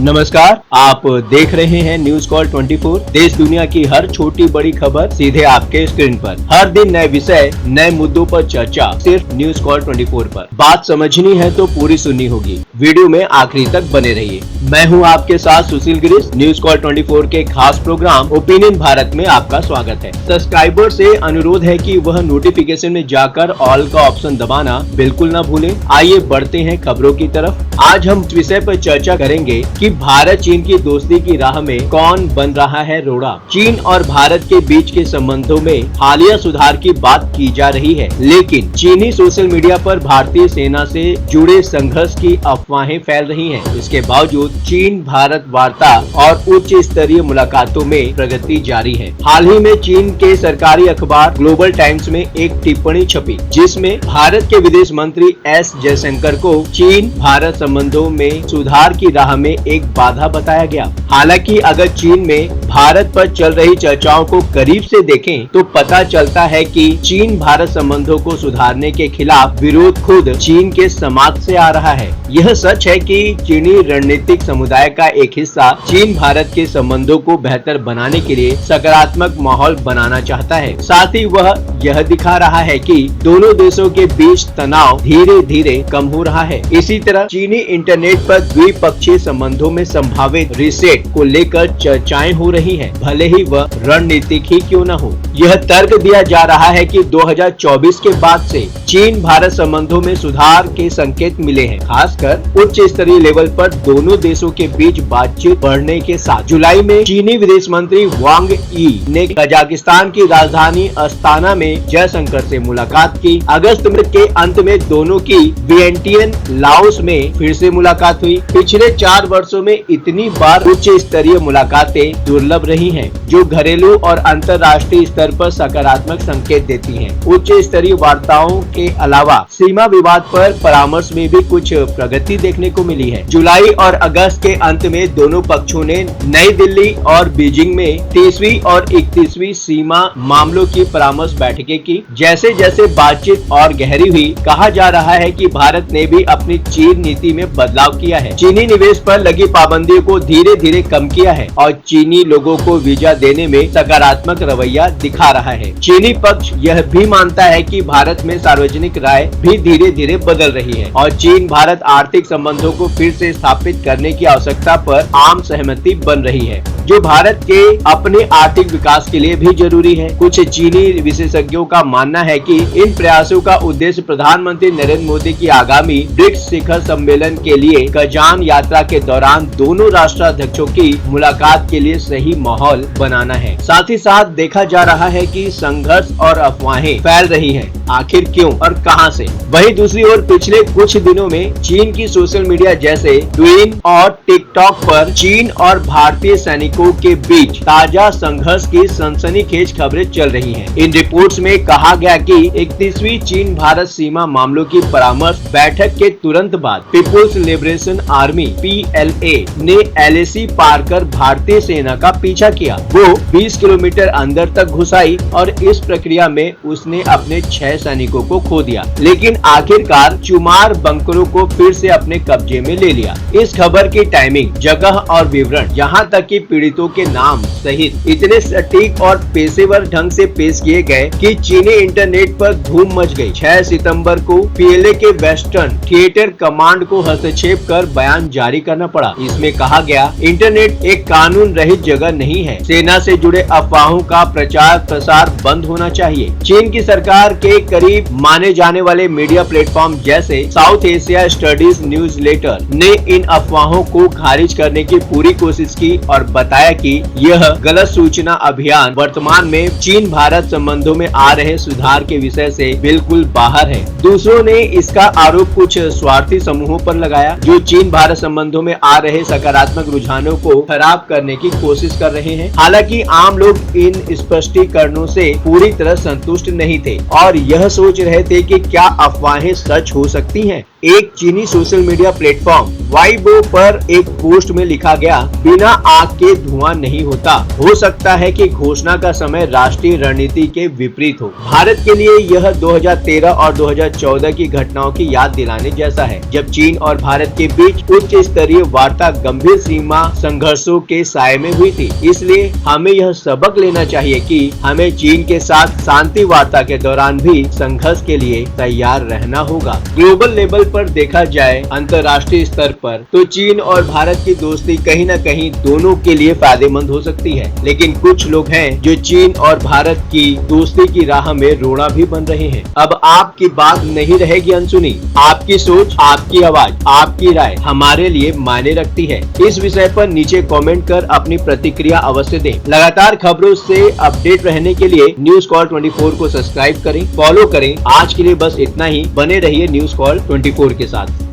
नमस्कार, आप देख रहे हैं न्यूज कॉल 24। देश दुनिया की हर छोटी बड़ी खबर सीधे आपके स्क्रीन पर। हर दिन नए विषय, नए मुद्दों पर चर्चा, सिर्फ न्यूज कॉल 24 पर। बात समझनी है तो पूरी सुननी होगी। वीडियो में आखिरी तक बने रहिए। मैं हूं आपके साथ सुशील गिरीश। न्यूज कॉल 24 के खास प्रोग्राम ओपिनियन भारत में आपका स्वागत है। सब्सक्राइबर से अनुरोध है कि वह नोटिफिकेशन में जाकर ऑल का ऑप्शन दबाना बिल्कुल न भूलें। आइए बढ़ते हैं खबरों की तरफ। आज हम इस विषय पर चर्चा करेंगे कि भारत चीन की दोस्ती की राह में कौन बन रहा है रोड़ा। चीन और भारत के बीच के संबंधों में हालिया सुधार की बात की जा रही है, लेकिन चीनी सोशल मीडिया पर भारतीय सेना से जुड़े संघर्ष की अफवाहें फैल रही हैं। इसके बावजूद चीन भारत वार्ता और उच्च स्तरीय मुलाकातों में प्रगति जारी है। हाल ही में चीन के सरकारी अखबार ग्लोबल टाइम्स में एक टिप्पणी छपी, जिसमें भारत के विदेश मंत्री एस जयशंकर को चीन भारत संबंधों में सुधार की राह में एक बाधा बताया गया। हालांकि अगर चीन में भारत पर चल रही चर्चाओं को करीब से देखें तो पता चलता है कि चीन भारत संबंधों को सुधारने के खिलाफ विरोध खुद चीन के समाज से आ रहा है। यह सच है कि चीनी रणनीतिक समुदाय का एक हिस्सा चीन भारत के संबंधों को बेहतर बनाने के लिए सकारात्मक माहौल बनाना चाहता है। साथ ही वह यह दिखा रहा है कि दोनों देशों के बीच तनाव धीरे धीरे कम हो रहा है। इसी तरह चीनी इंटरनेट पर द्विपक्षीय संबंधों में संभावित रीसेट को लेकर चर्चाएं हो रही हैं, भले ही वह रणनीतिक ही क्यों न हो। यह तर्क दिया जा रहा है कि 2024 के बाद से चीन भारत संबंधों में सुधार के संकेत मिले हैं, खासकर उच्च स्तरीय लेवल पर दोनों देशों के बीच बातचीत बढ़ने के साथ। जुलाई में चीनी विदेश मंत्री वांग यी ने कजाकिस्तान की राजधानी अस्ताना में जयशंकर से मुलाकात की। अगस्त के अंत में दोनों की वियंटियन लाओस में फिर से मुलाकात हुई। पिछले 4 वर्षों में इतनी बार उच्च स्तरीय मुलाकातें दुर्लभ रही हैं, जो घरेलू और अंतर्राष्ट्रीय स्तर पर सकारात्मक संकेत देती हैं। उच्च स्तरीय वार्ताओं के अलावा सीमा विवाद पर परामर्श में भी कुछ प्रगति देखने को मिली है। जुलाई और अगस्त के अंत में दोनों पक्षों ने नई दिल्ली और बीजिंग में 30वीं और 31वीं सीमा मामलों की परामर्श बैठकें की। जैसे जैसे बातचीत और गहरी हुई, कहा जा रहा है कि भारत ने भी अपनी चीन नीति में बदलाव किया है। चीनी निवेश पर लगी पाबंदियों को धीरे धीरे कम किया है और चीनी लोगों को वीजा देने में सकारात्मक रवैया दिखा रहा है। चीनी पक्ष यह भी मानता है कि भारत में सार्वजनिक राय भी धीरे धीरे बदल रही है और चीन भारत आर्थिक संबंधों को फिर से स्थापित करने की आवश्यकता पर आम सहमति बन रही है, जो भारत के अपने आर्थिक विकास के लिए भी जरूरी है। कुछ चीनी विशेषज्ञों का मानना है कि इन प्रयासों का उद्देश्य प्रधानमंत्री नरेंद्र मोदी की आगामी ब्रिक्स शिखर सम्मेलन के लिए कजान यात्रा के दौरान दोनों राष्ट्राध्यक्षों की मुलाकात के लिए सही माहौल बनाना है। साथ ही साथ देखा जा रहा है कि संघर्ष और अफवाहें फैल रही हैं, आखिर क्यों और कहां से। वहीं दूसरी ओर पिछले कुछ दिनों में चीन की सोशल मीडिया जैसे ट्विन और टिकटॉक पर चीन और भारतीय सैनिकों के बीच ताजा संघर्ष की सनसनीखेज खबरें चल रही हैं। इन रिपोर्ट्स में कहा गया कि 31वीं चीन भारत सीमा मामलों की परामर्श बैठक के तुरंत बाद पीपुल्स लिबरेशन आर्मी PLA ने LAC पार कर भारतीय सेना का पीछा किया। वो 20 किलोमीटर अंदर तक घुस आई और इस प्रक्रिया में उसने अपने 6 सैनिकों को खो दिया, लेकिन आखिरकार चुमार बंकरों को फिर से अपने कब्जे में ले लिया। इस खबर की टाइमिंग, जगह और विवरण, यहाँ तक कि पीड़ितों के नाम सहित इतने सटीक और पेशेवर ढंग से पेश किए गए कि चीनी इंटरनेट पर धूम मच गई। 6 सितंबर को PLA के वेस्टर्न थिएटर कमांड को हस्तक्षेप कर बयान जारी करना पड़ा। इसमें कहा गया, इंटरनेट एक कानून रहित जगह नहीं है। सेना से जुड़े अफवाहों का प्रचार प्रसार बंद होना चाहिए। चीन की सरकार के करीब माने जाने वाले मीडिया प्लेटफॉर्म जैसे साउथ एशिया स्टडीज न्यूज़लेटर ने इन अफवाहों को खारिज करने की पूरी कोशिश की और बताया कि यह गलत सूचना अभियान वर्तमान में चीन भारत संबंधों में आ रहे सुधार के विषय से बिल्कुल बाहर है। दूसरों ने इसका आरोप कुछ स्वार्थी समूहों पर लगाया, जो चीन भारत संबंधों में आ रहे सकारात्मक रुझानों को खराब करने की कोशिश कर रहे हैं। हालांकि आम लोग इन स्पष्टीकरणों से पूरी तरह संतुष्ट नहीं थे और यह सोच रहे थे कि क्या अफवाहें सच हो सकती हैं। एक चीनी सोशल मीडिया प्लेटफॉर्म वाइबो पर एक पोस्ट में लिखा गया, बिना आग के धुआं नहीं होता। हो सकता है कि घोषणा का समय राष्ट्रीय रणनीति के विपरीत हो। भारत के लिए यह 2013 और 2014 की घटनाओं की याद दिलाने जैसा है, जब चीन और भारत के बीच उच्च स्तरीय वार्ता गंभीर सीमा संघर्षों के साये में हुई थी। इसलिए हमें यह सबक लेना चाहिए कि हमें चीन के साथ शांति वार्ता के दौरान भी संघर्ष के लिए तैयार रहना होगा। ग्लोबल लेवल पर देखा जाए, अंतर्राष्ट्रीय स्तर पर तो चीन और भारत की दोस्ती कहीं न कहीं दोनों के लिए फायदेमंद हो सकती है, लेकिन कुछ लोग हैं जो चीन और भारत की दोस्ती की राह में रोड़ा भी बन रहे हैं। अब आपकी बात नहीं रहेगी अनसुनी। आपकी सोच, आपकी आवाज, आपकी राय हमारे लिए मायने रखती है। इस विषय पर नीचे कमेंट कर अपनी प्रतिक्रिया अवश्य दें। लगातार खबरों से अपडेट रहने के लिए न्यूज़ कॉल 24 को सब्सक्राइब करें, फॉलो करें। आज के लिए बस इतना ही। बने रहिए न्यूज़ कॉल 24 के साथ।